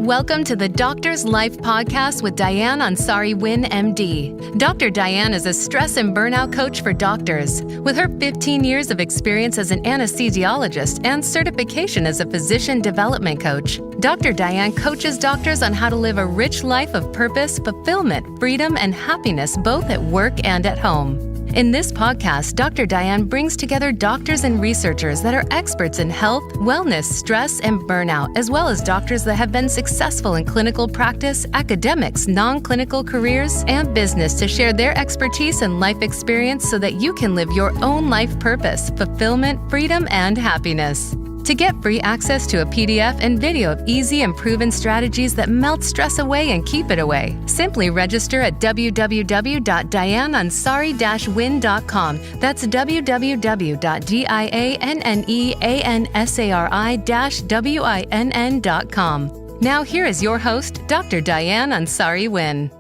Welcome to the Doctor's Life podcast with Diane Ansari-Winn, MD. Dr. Diane is a stress and burnout coach for doctors. With her 15 years of experience as an anesthesiologist and certification as a physician development coach, Dr. Diane coaches doctors on how to live a rich life of purpose, fulfillment, freedom, and happiness both at work and at home. In this podcast, Dr. Diane brings together doctors and researchers that are experts in health, wellness, stress, and burnout, as well as doctors that have been successful in clinical practice, academics, non-clinical careers, and business to share their expertise and life experience so that you can live your own life purpose, fulfillment, freedom, and happiness. To get free access to a PDF and video of easy and proven strategies that melt stress away and keep it away, simply register at www.dianeansari-winn.com. That's www.dianeansari-winn.com. Now here is your host, Dr. Diane Ansari-Winn.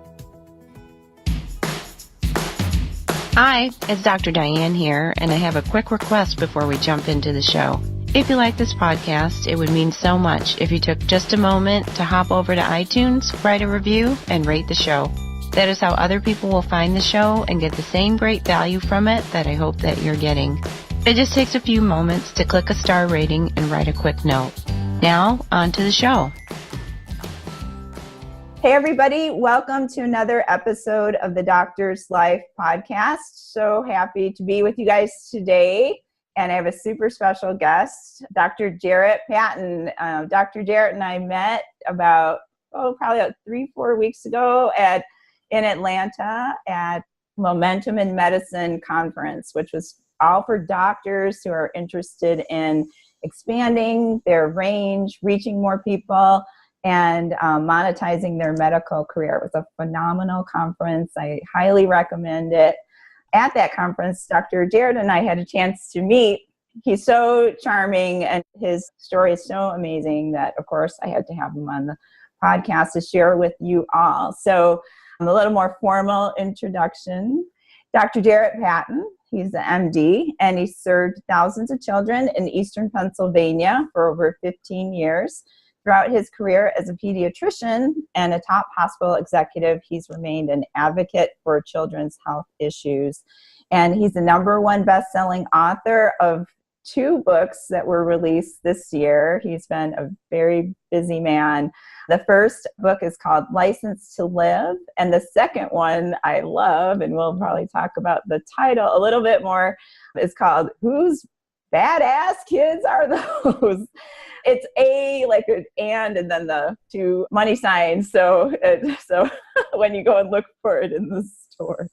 Hi, it's Dr. Diane here, and I have a quick request before we jump into the show. If you like this podcast, it would mean so much if you took just a moment to hop over to iTunes, write a review, and rate the show. That is how other people will find the show and get the same great value from it that I hope that you're getting. It just takes a few moments to click a star rating and write a quick note. Now, on to the show. Hey everybody, welcome to another episode of the Doctor's Life podcast. So happy to be with you guys today. And I have a super special guest, Dr. Jarret Patton. Dr. Jarret and I met about, probably about 3-4 weeks ago in Atlanta at Momentum in Medicine conference, which was all for doctors who are interested in expanding their range, reaching more people, and monetizing their medical career. It was a phenomenal conference. I highly recommend it. At that conference, Dr. Jarret and I had a chance to meet. He's so charming and his story is so amazing that, of course, I had to have him on the podcast to share with you all. So a little more formal introduction. Dr. Jarret Patton, he's an MD, and he served thousands of children in Eastern Pennsylvania for over 15 years. Throughout his career as a pediatrician and a top hospital executive, he's remained an advocate for children's health issues. And he's the #1 best-selling author of 2 books that were released this year. He's been a very busy man. The first book is called License to Live, and the second one I love, and we'll probably talk about the title a little bit more, is called Whose Badass Kids Are Those? It's like an and then the 2 money signs. So when you go and look for it in the store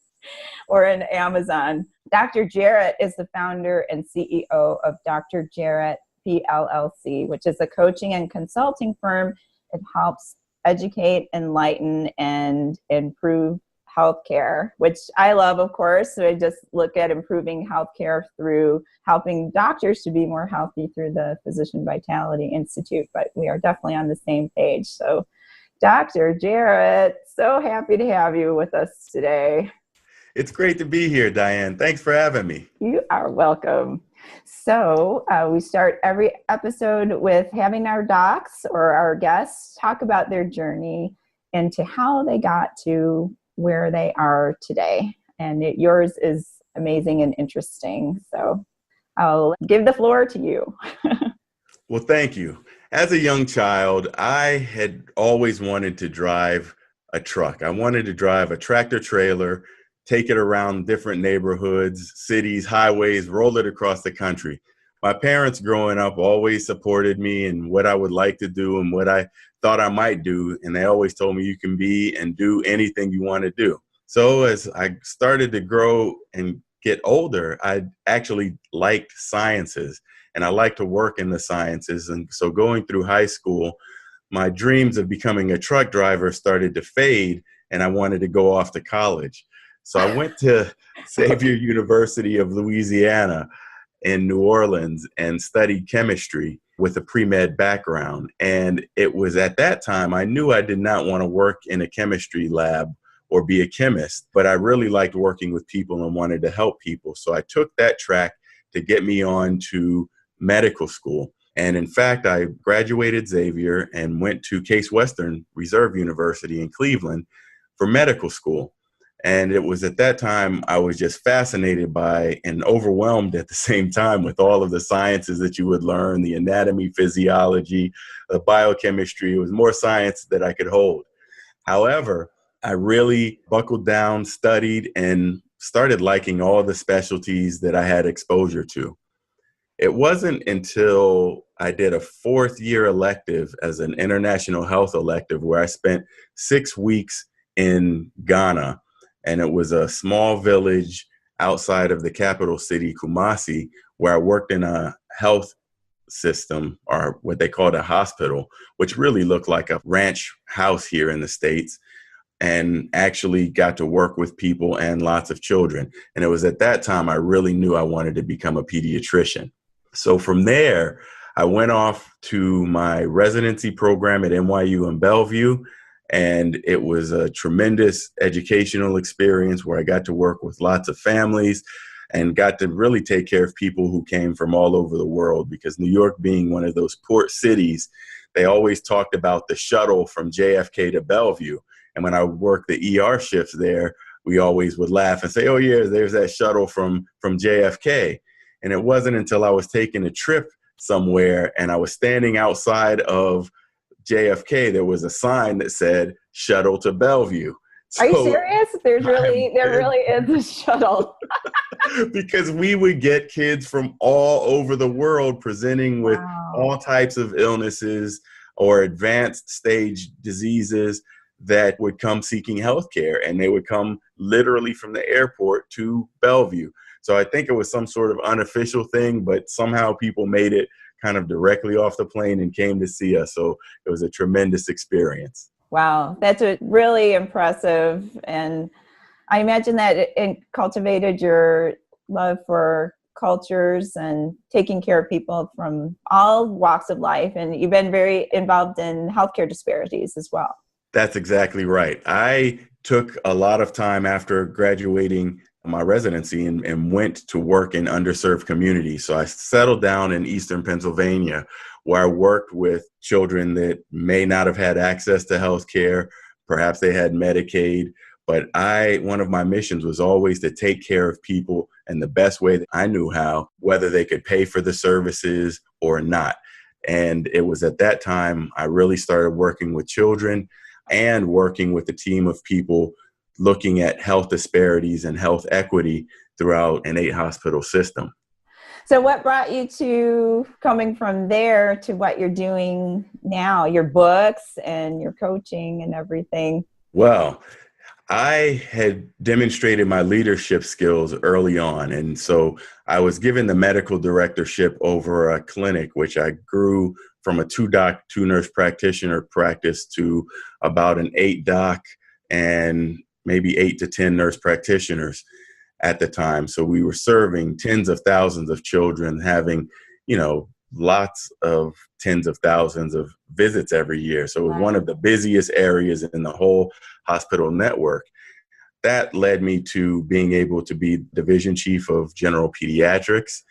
or in Amazon. Dr. Jarret is the founder and CEO of DoctorJarret, PLLC, which is a coaching and consulting firm. It helps educate, enlighten, and improve healthcare, which I love, of course. So I just look at improving healthcare through helping doctors to be more healthy through the Physician Vitality Institute. But we are definitely on the same page. So Dr. Jarret, so happy to have you with us today. It's great to be here, Diane. Thanks for having me. You are welcome. So we start every episode with having our docs or our guests talk about their journey into how they got to where they are today. And yours is amazing and interesting. So I'll give the floor to you. Well, thank you. As a young child, I had always wanted to drive a truck. I wanted to drive a tractor trailer, take it around different neighborhoods, cities, highways, roll it across the country. My parents growing up always supported me in what I would like to do and what I thought I might do. And they always told me you can be and do anything you want to do. So as I started to grow and get older, I actually liked sciences and I liked to work in the sciences. And so going through high school, my dreams of becoming a truck driver started to fade and I wanted to go off to college. So I went to Xavier University of Louisiana in New Orleans and studied chemistry with a pre-med background. And it was at that time I knew I did not want to work in a chemistry lab or be a chemist, but I really liked working with people and wanted to help people. So I took that track to get me on to medical school. And in fact, I graduated Xavier and went to Case Western Reserve University in Cleveland for medical school. And it was at that time I was just fascinated by and overwhelmed at the same time with all of the sciences that you would learn, the anatomy, physiology, the biochemistry. It was more science that I could hold. However, I really buckled down, studied, and started liking all the specialties that I had exposure to. It wasn't until I did a 4th-year elective as an international health elective where I spent 6 weeks in Ghana. And it was a small village outside of the capital city, Kumasi, where I worked in a health system, or what they called a hospital, which really looked like a ranch house here in the States, and actually got to work with people and lots of children. And it was at that time I really knew I wanted to become a pediatrician. So from there, I went off to my residency program at NYU in Bellevue. And it was a tremendous educational experience where I got to work with lots of families and got to really take care of people who came from all over the world, because New York being one of those port cities, they always talked about the shuttle from JFK to Bellevue. And when I worked the ER shifts there, we always would laugh and say, oh yeah, there's that shuttle from JFK. And it wasn't until I was taking a trip somewhere and I was standing outside of JFK, there was a sign that said shuttle to Bellevue. Are you serious? There really is a shuttle. Because we would get kids from all over the world presenting with all types of illnesses or advanced stage diseases that would come seeking healthcare, and they would come literally from the airport to Bellevue. So I think it was some sort of unofficial thing, but somehow people made it kind of directly off the plane and came to see us. So it was a tremendous experience. Wow, that's really impressive. And I imagine that it cultivated your love for cultures and taking care of people from all walks of life. And you've been very involved in healthcare disparities as well. That's exactly right. I took a lot of time after graduating my residency and went to work in underserved communities. So I settled down in Eastern Pennsylvania, where I worked with children that may not have had access to health care. Perhaps they had Medicaid, but one of my missions was always to take care of people in the best way that I knew how, whether they could pay for the services or not. And it was at that time I really started working with children and working with a team of people looking at health disparities and health equity throughout an 8-hospital system. So what brought you to coming from there to what you're doing now, your books and your coaching and everything? Well, I had demonstrated my leadership skills early on. And so I was given the medical directorship over a clinic, which I grew from a 2-doc, 2-nurse practitioner practice to about an 8-doc and maybe 8 to 10 nurse practitioners at the time. So we were serving tens of thousands of children, having, lots of tens of thousands of visits every year. So it was one of the busiest areas in the whole hospital network. That led me to being able to be division chief of general pediatrics.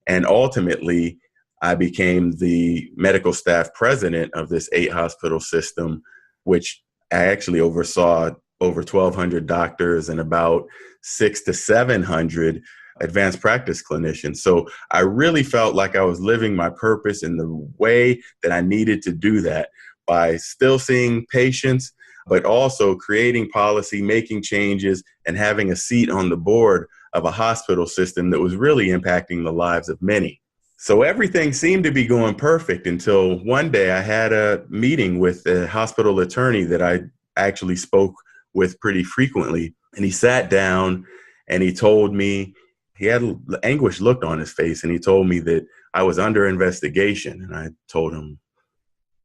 And ultimately, I became the medical staff president of this 8-hospital system, which I actually oversaw over 1,200 doctors and about 600 to 700 advanced practice clinicians. So I really felt like I was living my purpose in the way that I needed to do that, by still seeing patients, but also creating policy, making changes, and having a seat on the board of a hospital system that was really impacting the lives of many. So everything seemed to be going perfect until one day I had a meeting with a hospital attorney that I actually spoke with pretty frequently. And he sat down and he told me, he had an anguished look on his face, and he told me that I was under investigation. And I told him,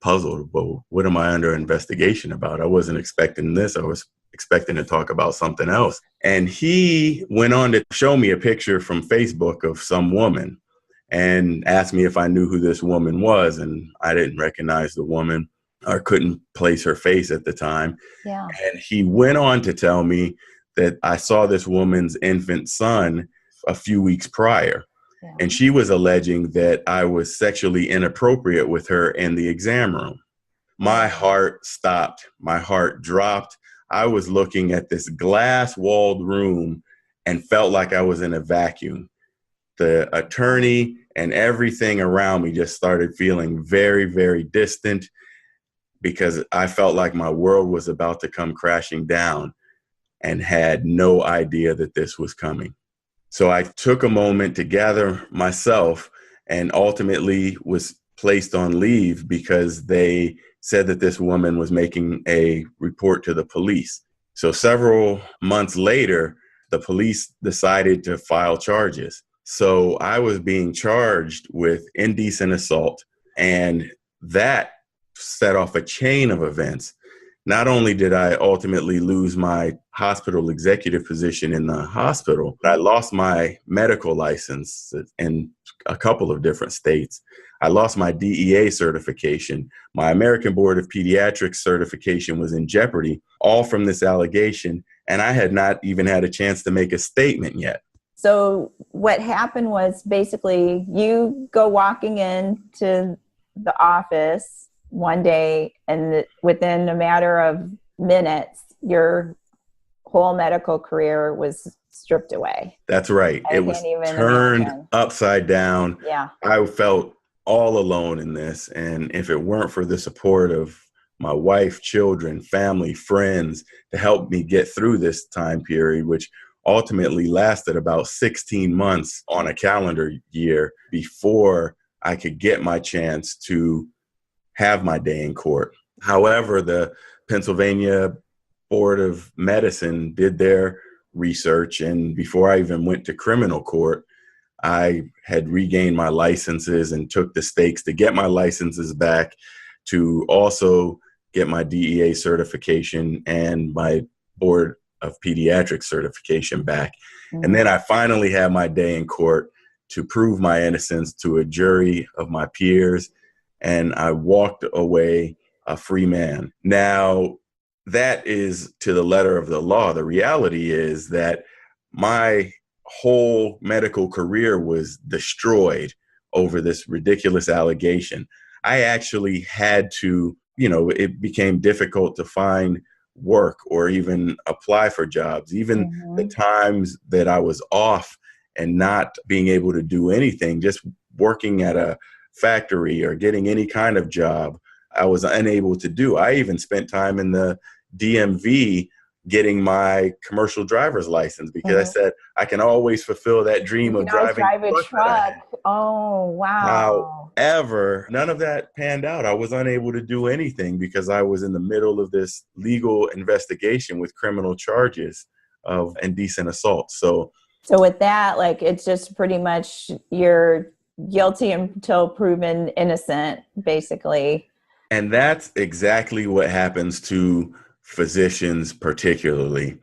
puzzled, well, what am I under investigation about? I wasn't expecting this. I was expecting to talk about something else. And he went on to show me a picture from Facebook of some woman and asked me if I knew who this woman was. And I didn't recognize the woman, or couldn't place her face at the time. Yeah. And he went on to tell me that I saw this woman's infant son a few weeks prior. Yeah. And she was alleging that I was sexually inappropriate with her in the exam room. My heart stopped. My heart dropped. I was looking at this glass-walled room and felt like I was in a vacuum. The attorney and everything around me just started feeling very, very distant because I felt like my world was about to come crashing down and had no idea that this was coming. So I took a moment to gather myself and ultimately was placed on leave because they said that this woman was making a report to the police. So several months later, the police decided to file charges. So I was being charged with indecent assault, and that set off a chain of events. Not only did I ultimately lose my hospital executive position in the hospital, but I lost my medical license in a couple of different states. I lost my DEA certification. My American Board of Pediatrics certification was in jeopardy, all from this allegation. And I had not even had a chance to make a statement yet. So what happened was basically you go walking into the office one day, and within a matter of minutes, your whole medical career was stripped away. That's right. It was turned upside down. Yeah. I felt all alone in this. And if it weren't for the support of my wife, children, family, friends to help me get through this time period, which ultimately lasted about 16 months on a calendar year before I could get my chance to have my day in court. However, the Pennsylvania Board of Medicine did their research, and before I even went to criminal court, I had regained my licenses and took the stakes to get my licenses back, to also get my DEA certification and my Board of Pediatrics certification back. Mm-hmm. And then I finally had my day in court to prove my innocence to a jury of my peers, and I walked away a free man. Now, that is to the letter of the law. The reality is that my whole medical career was destroyed over this ridiculous allegation. I actually had to, it became difficult to find work or even apply for jobs. Even the times that I was off and not being able to do anything, just working at a factory or getting any kind of job, I was unable to do. I even spent time in the DMV getting my commercial driver's license because I said I can always fulfill that dream of driving a truck. Oh, wow. However, none of that panned out. I was unable to do anything because I was in the middle of this legal investigation with criminal charges of indecent assault. So with that, it's just pretty much you're guilty until proven innocent, basically. And that's exactly what happens to physicians particularly.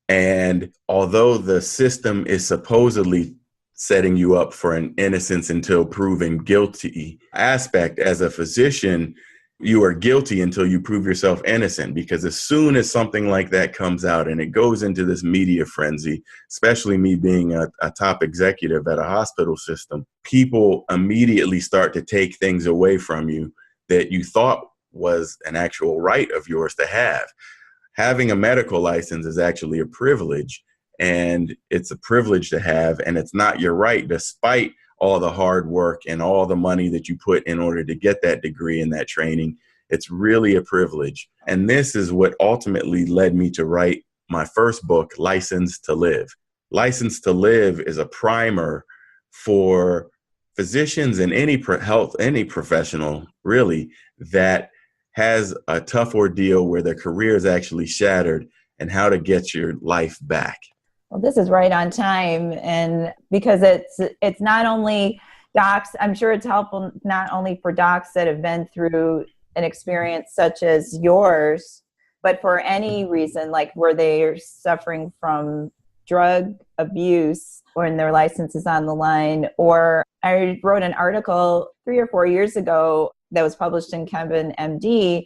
And although the system is supposedly setting you up for an innocence until proven guilty aspect, as a physician, you are guilty until you prove yourself innocent, because as soon as something like that comes out and it goes into this media frenzy, especially me being a top executive at a hospital system, people immediately start to take things away from you that you thought was an actual right of yours to have. Having a medical license is actually a privilege, and it's a privilege to have, and it's not your right, despite all the hard work and all the money that you put in order to get that degree and that training. It's really a privilege. And this is what ultimately led me to write my first book, License to Live. License to Live is a primer for physicians and any professional really that has a tough ordeal where their career is actually shattered, and how to get your life back. Well, this is right on time, and because it's not only docs, I'm sure it's helpful not only for docs that have been through an experience such as yours, but for any reason, like where they're suffering from drug abuse or their license is on the line. Or I wrote an article 3 or 4 years ago that was published in Kevin MD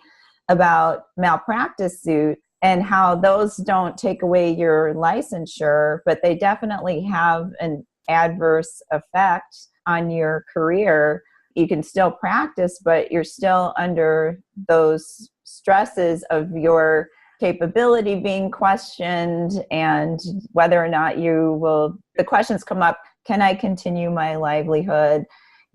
about malpractice suit and how those don't take away your licensure, but they definitely have an adverse effect on your career. You can still practice, but you're still under those stresses of your capability being questioned and whether or not the questions come up, can I continue my livelihood?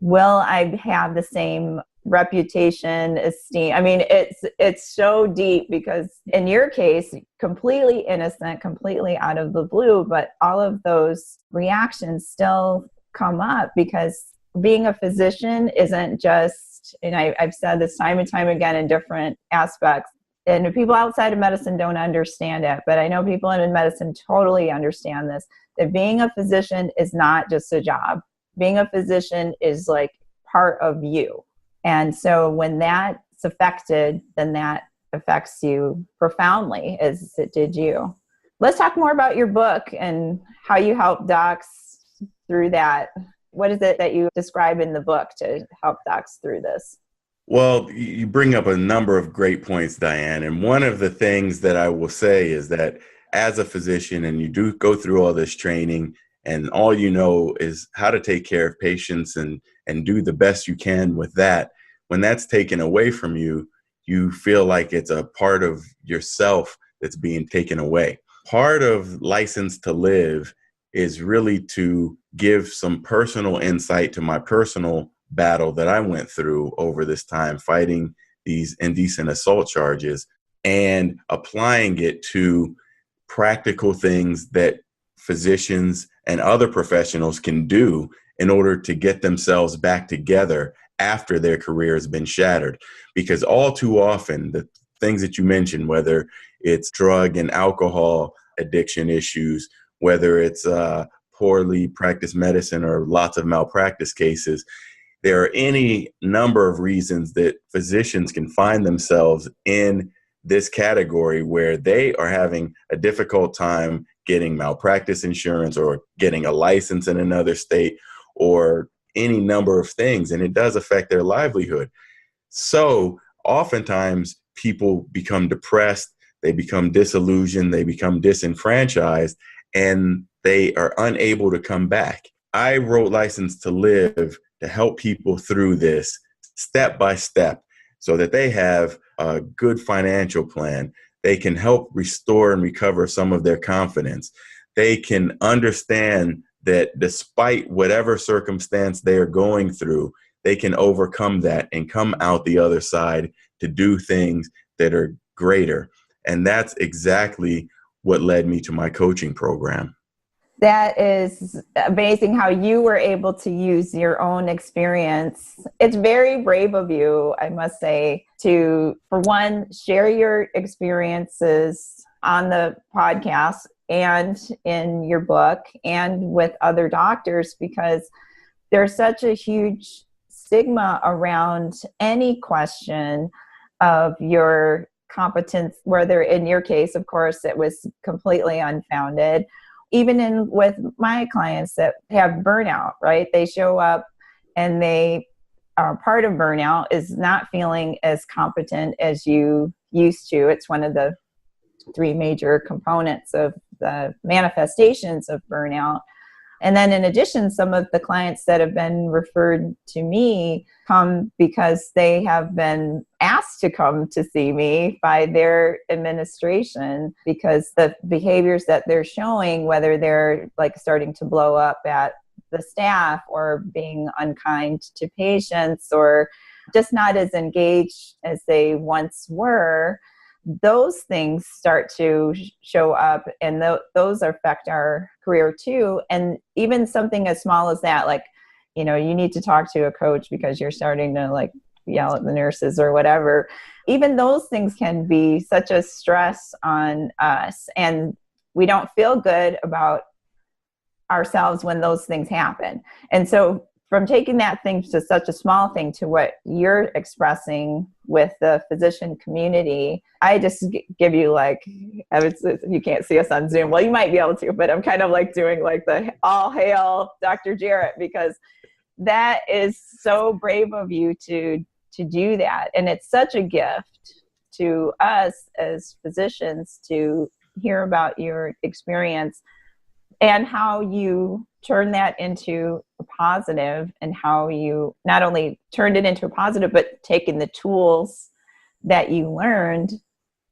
Will I have the same reputation, esteem? I mean, it's so deep because in your case, completely innocent, completely out of the blue, but all of those reactions still come up because being a physician isn't just, and I've said this time and time again in different aspects, and people outside of medicine don't understand it, but I know people in medicine totally understand this, that being a physician is not just a job. Being a physician is like part of you. And so when that's affected, then that affects you profoundly as it did you. Let's talk more about your book and how you help docs through that. What is it that you describe in the book to help docs through this? Well, you bring up a number of great points, Diane. And one of the things that I will say is that as a physician, and you do go through all this training, and all you know is how to take care of patients and do the best you can with that. When that's taken away from you, you feel like it's a part of yourself that's being taken away. Part of License to Live is really to give some personal insight to my personal battle that I went through over this time fighting these indecent assault charges and applying it to practical things that physicians and other professionals can do in order to get themselves back together after their career has been shattered. Because all too often, the things that you mentioned, whether it's drug and alcohol addiction issues, whether it's poorly practiced medicine or lots of malpractice cases, there are any number of reasons that physicians can find themselves in this category where they are having a difficult time getting malpractice insurance or getting a license in another state or any number of things, and it does affect their livelihood. So oftentimes people become depressed, they become disillusioned, they become disenfranchised, and they are unable to come back. I wrote License to Live to help people through this step by step so that they have a good financial plan. They can help restore and recover some of their confidence. They can understand that despite whatever circumstance they are going through, they can overcome that and come out the other side to do things that are greater. And that's exactly what led me to my coaching program. That is amazing how you were able to use your own experience. It's very brave of you, I must say, to, for one, share your experiences on the podcast and in your book and with other doctors, because there's such a huge stigma around any question of your competence, whether in your case, of course, it was completely unfounded. Even with my clients that have burnout, right? They show up and they are part of burnout is not feeling as competent as you used to. It's one of the three major components of the manifestations of burnout. And then in addition, some of the clients that have been referred to me come because they have been asked to come to see me by their administration because the behaviors that they're showing, whether they're like starting to blow up at the staff or being unkind to patients or just not as engaged as they once were, those things start to show up, and those affect our career too. And even something as small as that, like, you know, you need to talk to a coach because you're starting to like yell at the nurses or whatever. Even those things can be such a stress on us, and we don't feel good about ourselves when those things happen. And so from taking that thing to such a small thing to what you're expressing with the physician community, I just give you like, you can't see us on Zoom. Well, you might be able to, but I'm kind of like doing like the all hail Dr. Jarret, because that is so brave of you to do that. And it's such a gift to us as physicians to hear about your experience. and how you turn that into a positive, and how you not only turned it into a positive, but taking the tools that you learned,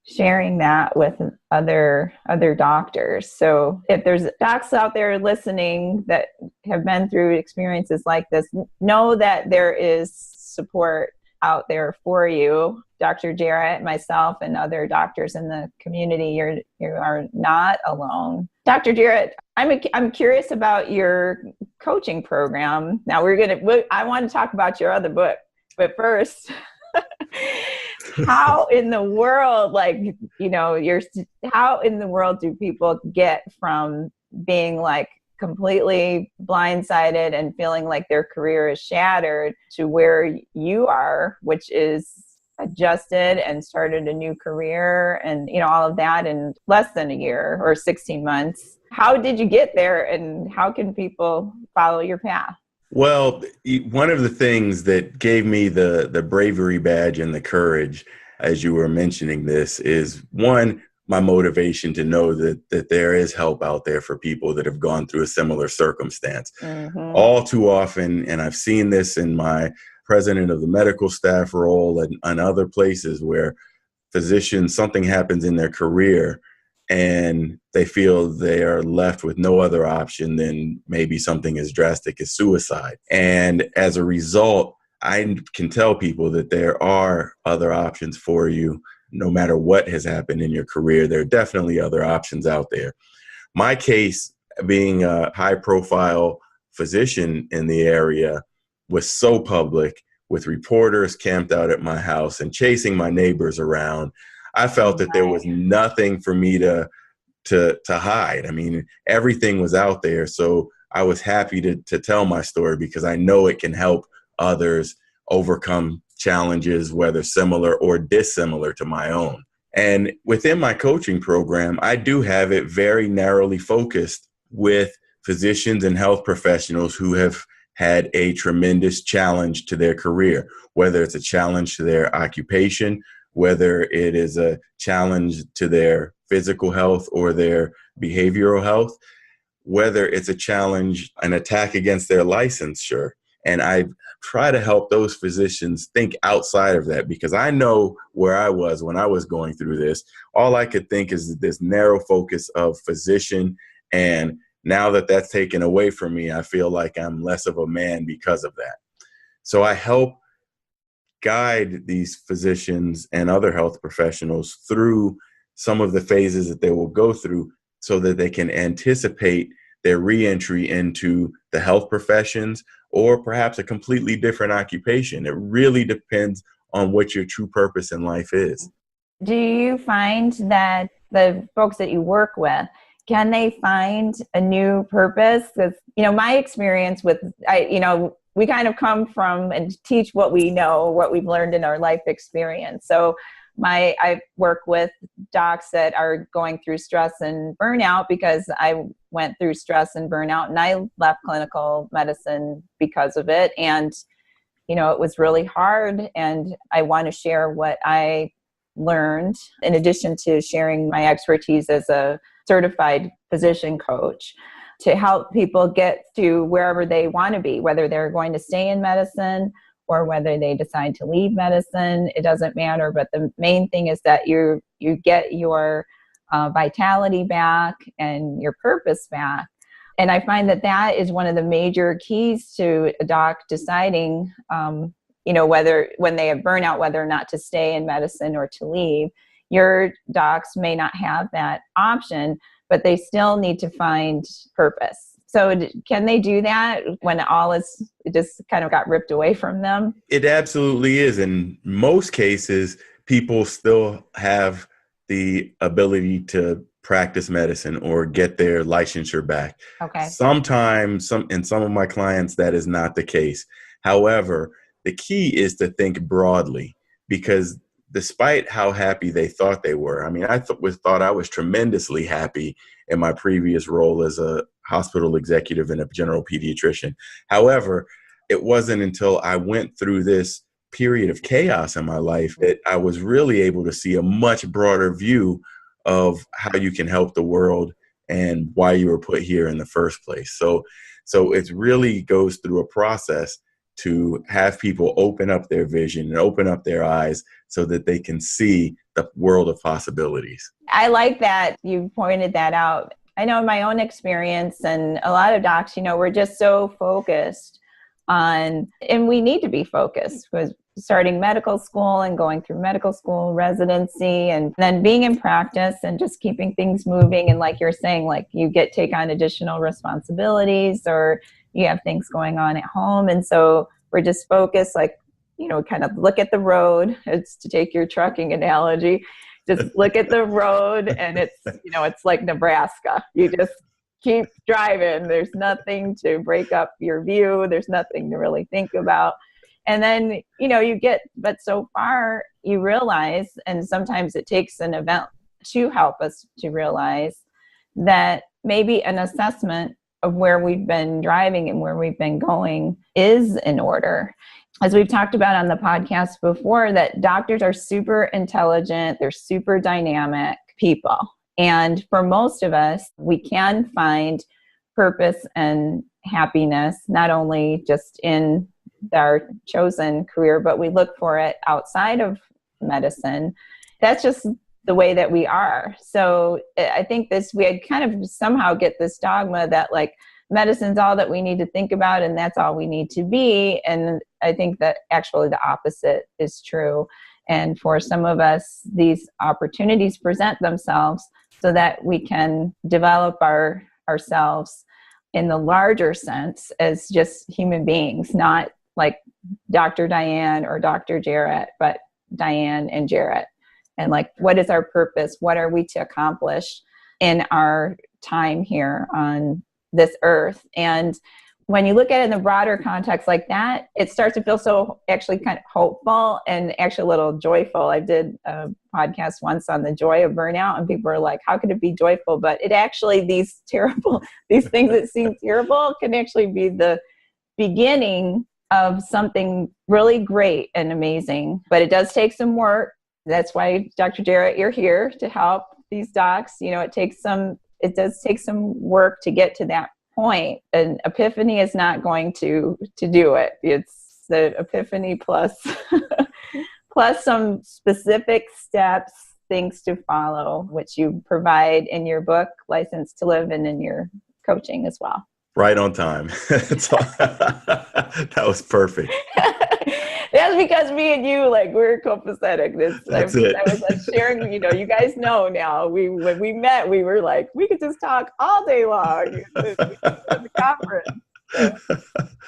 sharing that with other doctors. So if there's docs out there listening that have been through experiences like this, know that there is support out there for you. Dr. Jarret, myself, and other doctors in the community, you are not alone. Dr. Jarret, I'm curious about your coaching program. Now I want to talk about your other book, but first, how in the world, how in the world do people get from being like completely blindsided and feeling like their career is shattered to where you are, which is adjusted and started a new career and, all of that in less than a year or 16 months? How did you get there, and how can people follow your path? Well, one of the things that gave me the bravery badge and the courage, as you were mentioning this, is one, my motivation to know that there is help out there for people that have gone through a similar circumstance. Mm-hmm. All too often, and I've seen this in my president of the medical staff role and other places where physicians, something happens in their career and they feel they are left with no other option than maybe something as drastic as suicide. And as a result, I can tell people that there are other options for you. No matter what has happened in your career, there are definitely other options out there. My case, being a high-profile physician in the area, was so public, with reporters camped out at my house and chasing my neighbors around. I felt that there was nothing for me to hide. I mean, everything was out there. So I was happy to tell my story, because I know it can help others overcome challenges, whether similar or dissimilar to my own. And within my coaching program, I do have it very narrowly focused with physicians and health professionals who have had a tremendous challenge to their career, whether it's a challenge to their occupation, whether it is a challenge to their physical health or their behavioral health, whether it's a challenge, an attack against their licensure. And I try to help those physicians think outside of that, because I know where I was when I was going through this. All I could think is this narrow focus of physician. And now that that's taken away from me, I feel like I'm less of a man because of that. So I help guide these physicians and other health professionals through some of the phases that they will go through, so that they can anticipate their reentry into the health professions, or perhaps a completely different occupation. It really depends on what your true purpose in life is. Do you find that the folks that you work with, can they find a new purpose? Because, my experience with, we kind of come from and teach what we know, what we've learned in our life experience. So I work with docs that are going through stress and burnout, because I went through stress and burnout, and I left clinical medicine because of it. And, it was really hard, and I want to share what I learned, in addition to sharing my expertise as a certified physician coach, to help people get to wherever they want to be, whether they're going to stay in medicine or whether they decide to leave medicine. It doesn't matter. But the main thing is that you get your vitality back and your purpose back. And I find that is one of the major keys to a doc deciding, whether, when they have burnout, whether or not to stay in medicine or to leave. Your docs may not have that option, but they still need to find purpose. So can they do that when it just kind of got ripped away from them? It absolutely is. In most cases, people still have the ability to practice medicine or get their licensure back. Okay. Sometimes, in some of my clients, that is not the case. However, the key is to think broadly, because despite how happy they thought they were, I mean, I thought I was tremendously happy in my previous role as a hospital executive and a general pediatrician. However, it wasn't until I went through this period of chaos in my life that I was really able to see a much broader view of how you can help the world and why you were put here in the first place. So it really goes through a process to have people open up their vision and open up their eyes so that they can see the world of possibilities. I like that you pointed that out. I know in my own experience, and a lot of docs, we're just so focused on, and we need to be focused, because starting medical school and going through medical school residency and then being in practice and just keeping things moving. And like you're saying, like you take on additional responsibilities, or you have things going on at home. And so we're just focused, like, kind of look at the road. It's, to take your trucking analogy, just look at the road, and it's, it's like Nebraska. You just keep driving. There's nothing to break up your view. There's nothing to really think about. And then, but so far you realize, and sometimes it takes an event to help us to realize, that maybe an assessment of where we've been driving and where we've been going is in order. As we've talked about on the podcast before, that doctors are super intelligent, they're super dynamic people. And for most of us, we can find purpose and happiness, not only just in our chosen career, but we look for it outside of medicine. That's just the way that we are. So I think we had kind of somehow get this dogma that like medicine's all that we need to think about and that's all we need to be. And I think that actually the opposite is true. And for some of us, these opportunities present themselves so that we can develop ourselves in the larger sense as just human beings, not like Dr. Diane or Dr. Jarret, but Diane and Jarret. And like, what is our purpose? What are we to accomplish in our time here on this earth? And when you look at it in the broader context like that, it starts to feel so actually kind of hopeful and actually a little joyful. I did a podcast once on the joy of burnout, and people were like, how could it be joyful? But it actually, these things that seem terrible can actually be the beginning of something really great and amazing. But it does take some work. That's why, Dr. Jarret, you're here to help these docs. It does take some work to get to that point. An epiphany is not going to do it. It's the epiphany plus some specific steps, things to follow, which you provide in your book, License to Live, and in your coaching as well. Right on time. That was perfect. That's because me and you, like, we're copacetic. That's it. I was like sharing, you guys know now, when we met, we were like, we could just talk all day long at the conference. So,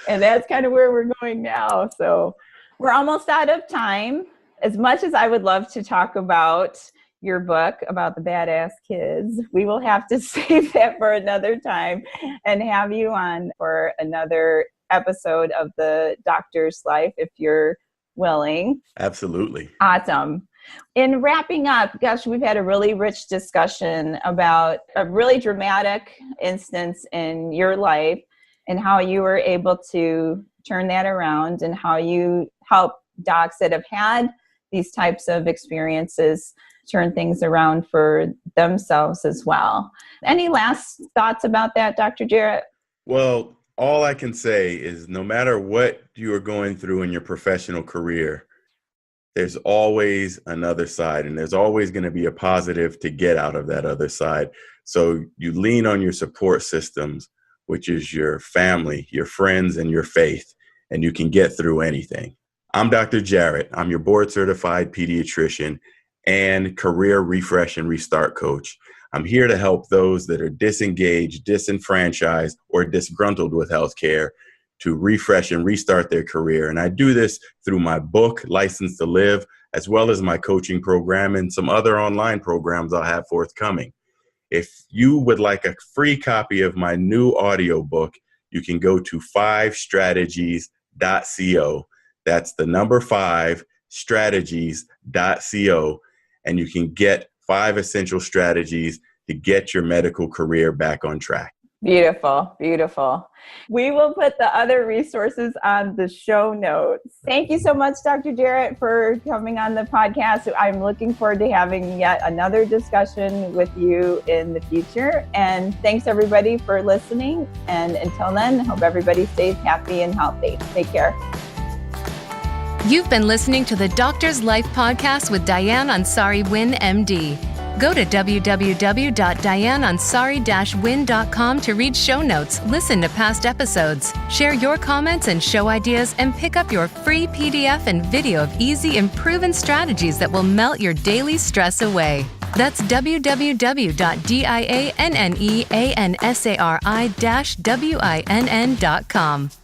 and that's kind of where we're going now. So we're almost out of time. As much as I would love to talk about your book about the badass kids, we will have to save that for another time and have you on for another episode of The Doctor's Life, if you're willing. Absolutely. Awesome. In wrapping up, gosh, we've had a really rich discussion about a really dramatic instance in your life and how you were able to turn that around and how you help docs that have had these types of experiences turn things around for themselves as well. Any last thoughts about that, Dr. Jarret? Well, all I can say is no matter what you are going through in your professional career, there's always another side, and there's always going to be a positive to get out of that other side. So you lean on your support systems, which is your family, your friends, and your faith, and you can get through anything. I'm Dr. Jarret. I'm your board-certified pediatrician and career refresh and restart coach. I'm here to help those that are disengaged, disenfranchised, or disgruntled with healthcare to refresh and restart their career. And I do this through my book, License to Live, as well as my coaching program and some other online programs I'll have forthcoming. If you would like a free copy of my new audiobook, you can go to 5strategies.co. That's the number 5strategies.co. And you can get 5 essential strategies to get your medical career back on track. Beautiful, beautiful. We will put the other resources on the show notes. Thank you so much, Dr. Jarret, for coming on the podcast. I'm looking forward to having yet another discussion with you in the future. And thanks, everybody, for listening. And until then, hope everybody stays happy and healthy. Take care. You've been listening to the Doctor's Life Podcast with Diane Ansari-Winn, MD. Go to www.dianeansari-winn.com to read show notes, listen to past episodes, share your comments and show ideas, and pick up your free PDF and video of easy and proven strategies that will melt your daily stress away. That's www.dianeansari-winn.com.